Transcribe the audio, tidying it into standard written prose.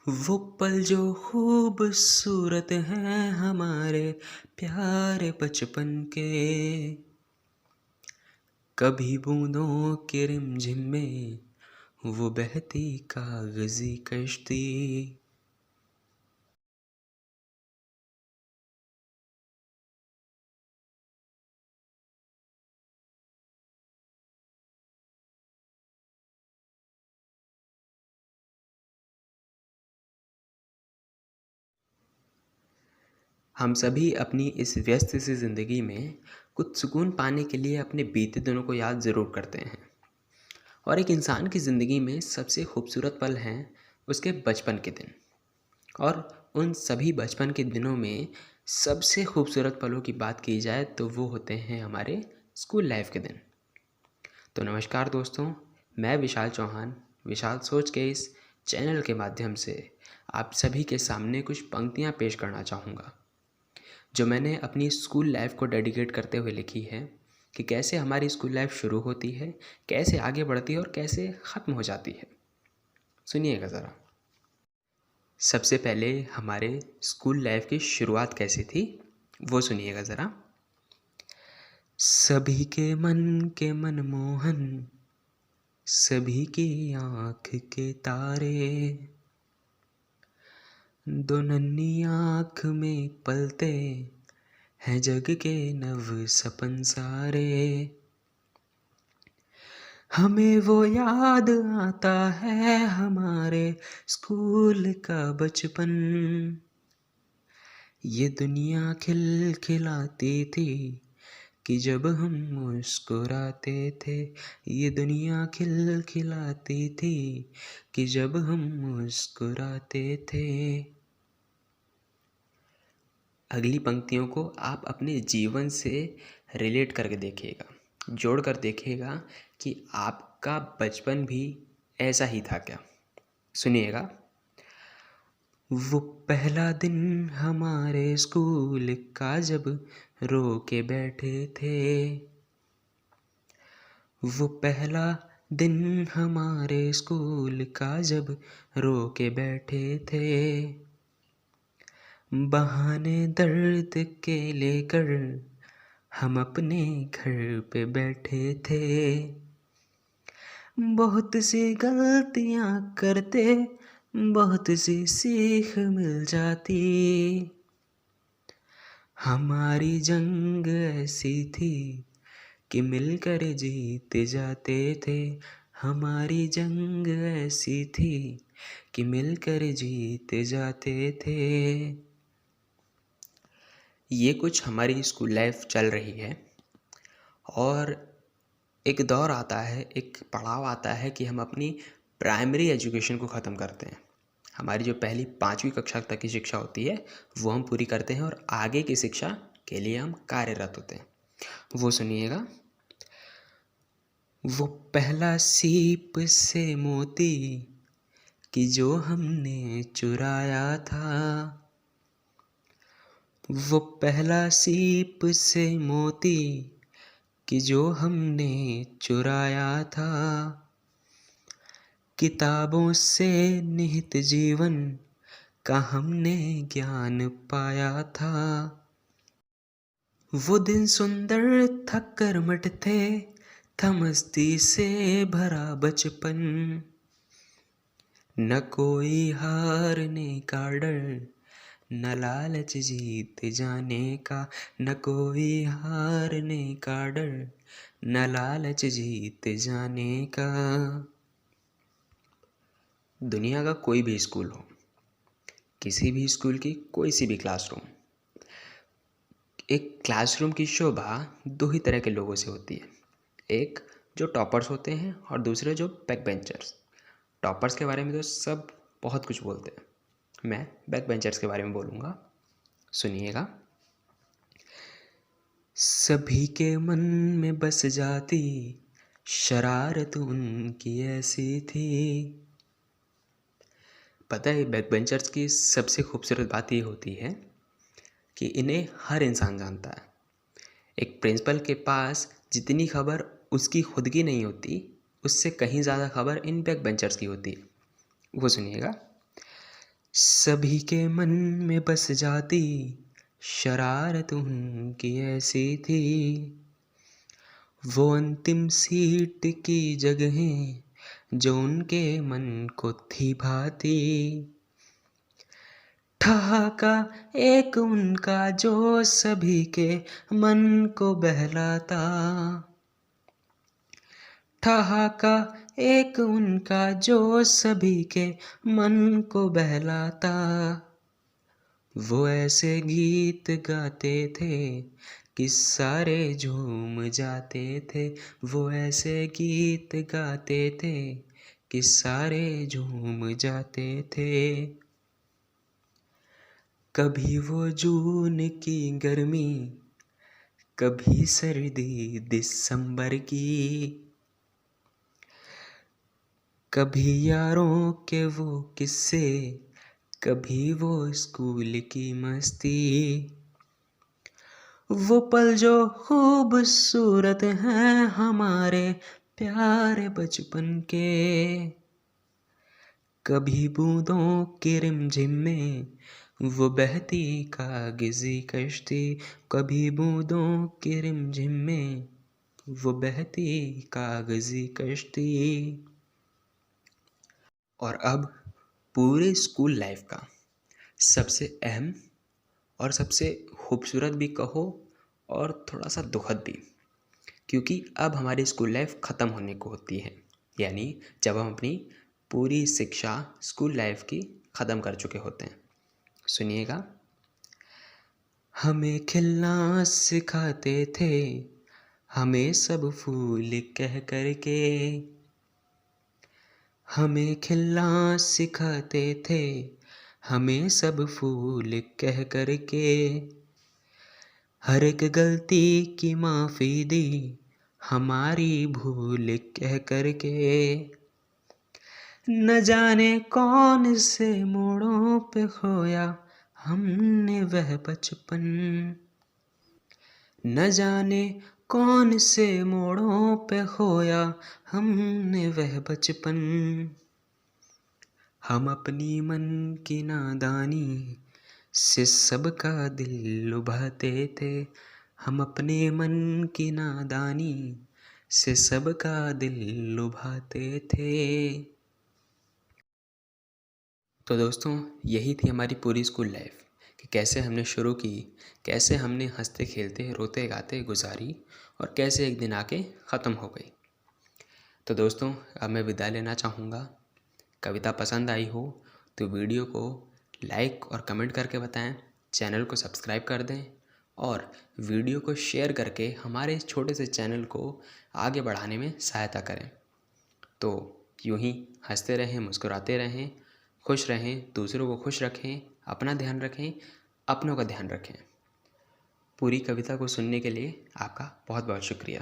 वो पल जो खूबसूरत हैं हमारे प्यारे बचपन के, कभी बूंदों के रिमझिम में वो बहती कागजी कश्ती। हम सभी अपनी इस व्यस्त सी ज़िंदगी में कुछ सुकून पाने के लिए अपने बीते दिनों को याद ज़रूर करते हैं। और एक इंसान की ज़िंदगी में सबसे खूबसूरत पल हैं उसके बचपन के दिन। और उन सभी बचपन के दिनों में सबसे खूबसूरत पलों की बात की जाए तो वो होते हैं हमारे स्कूल लाइफ के दिन। तो नमस्कार दोस्तों, मैं विशाल चौहान विशाल सोच के इस चैनल के माध्यम से आप सभी के सामने कुछ पंक्तियाँ पेश करना चाहूँगा जो मैंने अपनी स्कूल लाइफ को डेडिकेट करते हुए लिखी है कि कैसे हमारी स्कूल लाइफ शुरू होती है, कैसे आगे बढ़ती है और कैसे ख़त्म हो जाती है। सुनिएगा ज़रा। सबसे पहले हमारे स्कूल लाइफ की शुरुआत कैसी थी वो सुनिएगा ज़रा। सभी के मनमोहन, सभी की आँख के तारे, दो नन्ही आँख में पलते हैं जग के नव सपन सारे। हमें वो याद आता है हमारे स्कूल का बचपन, ये दुनिया खिलखिलाती थी कि जब हम मुस्कुराते थे। ये दुनिया खिलखिलाती थी कि जब हम मुस्कुराते थे। अगली पंक्तियों को आप अपने जीवन से रिलेट करके देखिएगा, जोड़ कर देखिएगा कि आपका बचपन भी ऐसा ही था क्या। सुनिएगा। वो पहला दिन हमारे स्कूल का जब रो के बैठे थे, वो पहला दिन हमारे स्कूल का जब रो के बैठे थे, बहाने दर्द के लेकर हम अपने घर पे बैठे थे। बहुत सी गलतियाँ करते, बहुत सी सीख मिल जाती, हमारी जंग ऐसी थी कि मिलकर जीते जाते थे। हमारी जंग ऐसी थी कि मिलकर जीते जाते थे। ये कुछ हमारी स्कूल लाइफ चल रही है और एक दौर आता है, एक पड़ाव आता है कि हम अपनी प्राइमरी एजुकेशन को ख़त्म करते हैं। हमारी जो पहली 5वीं कक्षा तक की शिक्षा होती है वो हम पूरी करते हैं और आगे की शिक्षा के लिए हम कार्यरत होते हैं। वो सुनिएगा। वो पहला सीप से मोती कि जो हमने चुराया था, वो पहला सीप से मोती कि जो हमने चुराया था, किताबों से निहित जीवन का हमने ज्ञान पाया था। वो दिन सुंदर था, कर्मठ थे, था मस्ती से भरा बचपन, न कोई हारने का डर, न लालच जीत जाने का। न कोई हारने का डर, न लालच जीत जाने का। दुनिया का कोई भी स्कूल हो, किसी भी स्कूल की कोई सी भी क्लासरूम, एक क्लासरूम की शोभा दो ही तरह के लोगों से होती है। एक जो टॉपर्स होते हैं और दूसरे जो बैक बेंचर्स। टॉपर्स के बारे में तो सब बहुत कुछ बोलते हैं, मैं बैक बेंचर्स के बारे में बोलूँगा। सुनिएगा। सभी के मन में बस जाती शरारत उनकी ऐसी थी। पता है बैक बेंचर्स की सबसे खूबसूरत बात ये होती है कि इन्हें हर इंसान जानता है। एक प्रिंसिपल के पास जितनी खबर उसकी खुद की नहीं होती, उससे कहीं ज़्यादा खबर इन बैक बेंचर्स की होती है। वो सुनिएगा। सभी के मन में बस जाती शरारत उनकी ऐसी थी। वो अंतिम सीट की जगहें जो उनके मन को थी भाती। ठहाका एक उनका जो सभी के मन को बहलाता। ठहाका एक उनका जो सभी के मन को बहलाता। वो ऐसे गीत गाते थे कि सारे झूम जाते थे। वो ऐसे गीत गाते थे कि सारे झूम जाते थे। कभी वो जून की गर्मी, कभी सर्दी दिसंबर की, कभी यारों के वो किस्से, कभी वो स्कूल की मस्ती। वो पल जो खूबसूरत हैं हमारे प्यारे बचपन के। कभी बूंदों की रिमझिम में वो बहती कागजी कश्ती। कभी बूंदों की रिमझिम में वो बहती कागजी कश्ती। और अब पूरे स्कूल लाइफ का सबसे अहम और सबसे खूबसूरत भी कहो और थोड़ा सा दुखद भी, क्योंकि अब हमारी स्कूल लाइफ ख़त्म होने को होती है। यानी जब हम अपनी पूरी शिक्षा स्कूल लाइफ की ख़त्म कर चुके होते हैं। सुनिएगा। हमें खिलना सिखाते थे, हमें सब फूल कह कर के। हमें खिलना सिखाते थे, हमें सब फूल कह कर के। हर एक गलती की माफ़ी दी, हमारी भूल कह कर के। न जाने कौन से मोड़ों पे खोया हमने वह बचपन। न जाने कौन से मोड़ों पे खोया हमने वह बचपन। हम अपनी मन की नादानी से सबका दिल लुभाते थे। हम अपने मन की नादानी से सबका दिल लुभाते थे। तो दोस्तों, यही थी हमारी पूरी स्कूल लाइफ कि कैसे हमने शुरू की, कैसे हमने हंसते खेलते रोते गाते गुजारी और कैसे एक दिन आके ख़त्म हो गई। तो दोस्तों, अब मैं विदा लेना चाहूँगा। कविता पसंद आई हो तो वीडियो को लाइक और कमेंट करके बताएं, चैनल को सब्सक्राइब कर दें और वीडियो को शेयर करके हमारे इस छोटे से चैनल को आगे बढ़ाने में सहायता करें। तो यूँ ही हंसते रहें, मुस्कुराते रहें, खुश रहें, दूसरों को खुश रखें, अपना ध्यान रखें, अपनों का ध्यान रखें। पूरी कविता को सुनने के लिए आपका बहुत बहुत शुक्रिया।